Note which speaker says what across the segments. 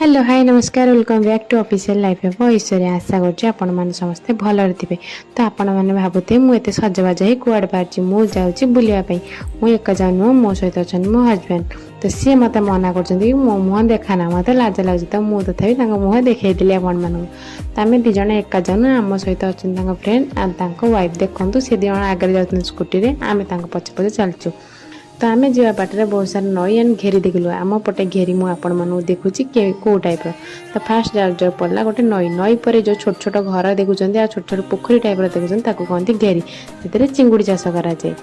Speaker 1: Hello hi नमस्कार welcome back to official life of Aishwarya आशा करते समस्ते भलरे थे। तो आपण मैंने भावुथे मुझे सजबाज ही कुआड़े बाहर मुझे बुलावाई मुझे एक जाऊँ नुह मो सहित अच्छा मो हजबैंड। तो सी मत मना कर मो मुह देखाना मत लाज लगे तो मुझे तथा मुह देखी आपण मानू। तो आम दिज एका जाऊँ आम सहित अच्छा फ्रेंड और वाइफ देखूँ सी दिज आगे जाऊँ स्कूटी आम पचे पचे चलचु। तो आम जा बाटर बहुत सारा नई एंड घेरी देखलु आम पटे घेरी मुझे देखुची कौ टाइप तो फास्ट जाऊ पड़ा गोटे नई नई पर जो छोट छोट घर देखुं छोट छोट पोखरी टाइप देखुं कहते घेरी से चिंगुड़ी चाष कराए।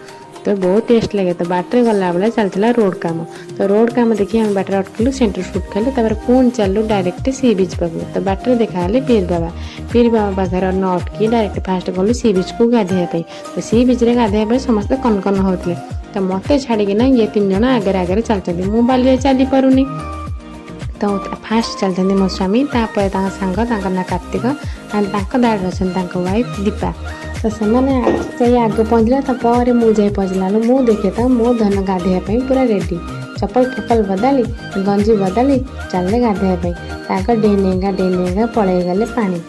Speaker 1: तो बहुत टेस्ट लगे। तो बाटर गला बेले चलता रोड काम। तो रोड काम देखिए आम बाटर अटकलु सेंटर फुड खालु पुणी चलू डायरेक्ट सी बीच पाक। तो बाटर देखा पीर बाबा पाखे न अटकी डायरेक्ट फास्ट गलु सी बीच को गाधेवाई। तो सी बीच में गाधेवाई समस्ते कनकन होते। तो मत छाड़िकिना ये तीन जन आगे आगे चलते मुझे चली पारुनी। तो फास्ट चलते मो स्वामी तापर सांग ना कार्तिक एंड दाड़ अच्छा वाइफ दीपा। तो से आगे पहुँचले मुझे पहुँचला मुझे देखे तो मो धन गाधेवाई पूरा रेडी चप्पल फपल बदली गंजी बदली चलने गाधेवाई डेगा पलि गले पानी।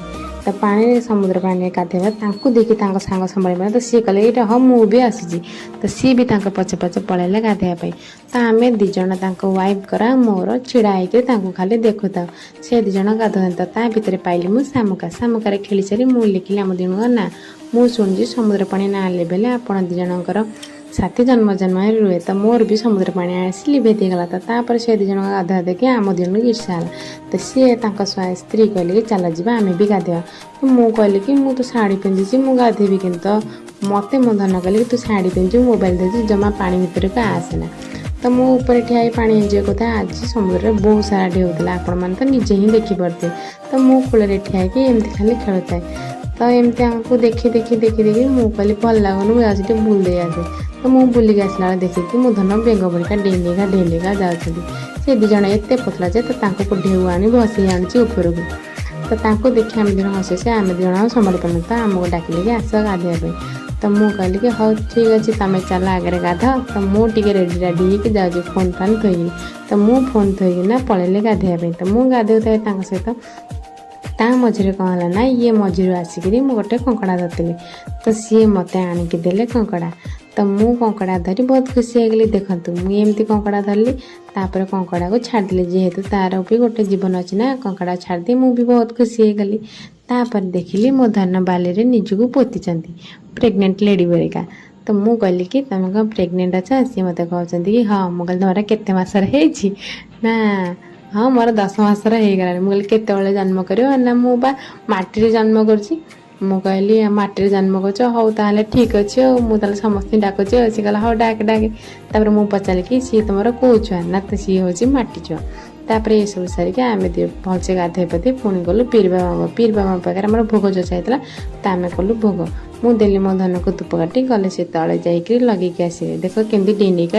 Speaker 1: तो पानी समुद्र पानी गाधेवा देखी सांग संभाल तो सी कले ये हाँ मुझे आसी। तो सी भी पचे पचे पलैले गाधेवाई। तो आम दिज वाइफ करा मोर छिड़ा होकर खाली देखु था से दिज गाधों। तो ता भितर पाइली मुझे सामुकार खेली सारी मुझे लिखिली आम दिनक ना मुझे शुणुची समुद्र पानी ना लेबेले आपण दिजर साथी जन्म जन्म रुए। तो मोर भी समुद्र पानी आसी लिभेदीगला। तो से दिज गाधा देखिए आम दिन ईर्षा है। तो सी स्त्री कहले कि चल जा आम भी गाधेवा। तो मुझे कहली कि मुझे तो शाढ़ी पिंधि मुझे गाधेबी कि मत मो धन कहली कि तू शाढ़ी पिंधु मोबाइल देखी जमा पानी भीतर को आसेना। तो मुझे ठिया पानी एंजय करता आज समुद्र में बहुत सारा ढेउ होता आपण मैंने तो निजे ही देखिपे। तो मो कूल ठिया एमती खाली खेलुए। तो एमती हमको देखी देखी देखी देखी मुझे कहली भल लगन मुझे बुल दे आसे। तो मुझे बुलिक आसला देखिए मो धन बेंग बड़िका डेलीका जाऊँगी। से दिज एत पतला जे तो ढेउ आनी बसई आनी ऊपर को। तो देखिए आम दिन हसी से आम दिज संभाली पार तो आमको डाकिले कि आस गाधेवाई। तो मुझे कहली कि हाँ ठीक अच्छे तुम चल आगे गाध। तो मुझे रेडी रेडी हो जाऊँ फोन फान थोड़ी। तो मुझे फोन थोकना पलैली गाधेवाई। तो मुझे गाधे सहित ता मझे कौन है ना ये मझी आसिक गोटे कंकड़ा धरती। तो सी मत आणिकी देले कंकड़ा। तो मु कंकड़ा धरी बहुत खुशी होगली। देखु मुझे कंकड़ा धरली तापर कंकड़ा को छाड़ी जेहेतु तार भी गोटे जीवन अच्छी ना कंकड़ा छाड़ी मुझे बहुत खुशी होगली। तापर देखिली मो धन बाली निजक पोती प्रेग्नेंट लेडी बेरिका। तो मुझे कहली कि तुम कौन प्रेग्नेंट अच्छा सी मत कहते कि हाँ मुझे तुम्हारा केते मासर है ना हाँ मोर 10 मासर हो गला। मुझे केत जन्म कर ना मुझे माटी जन्म करुँची। मु कहली माटी जन्म कर हाउ ताले ठीक अच्छे मुझे समस्त डाकुचे सी कहला हाँ डाके डाके। तापर मुझे पचारि कि सी तुम कौ छुआ ना तो सी हूँ माटी छुआ। तापर ये सब सारिक आम भलसे गाधे पाधे पुणी गलु पीर बाबा पाखे आम भोग जचा होता। तो आम कलु भोग मुझे मो धन को धूप काटी गले से तले जा लगे आसे। देख केमती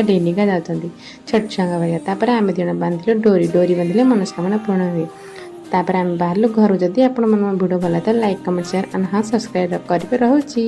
Speaker 1: डेनिका जाती छोट छुआ भाई। तापर आम दिज बांधिलु डोरी बांधिले मनस्कामना पूर्ण हुए। तापर आम बाहर घर जदि आपण भिडियो भल तो लाइक कमेंट शेयर एंड हाँ सब्सक्राइब करें। रोची।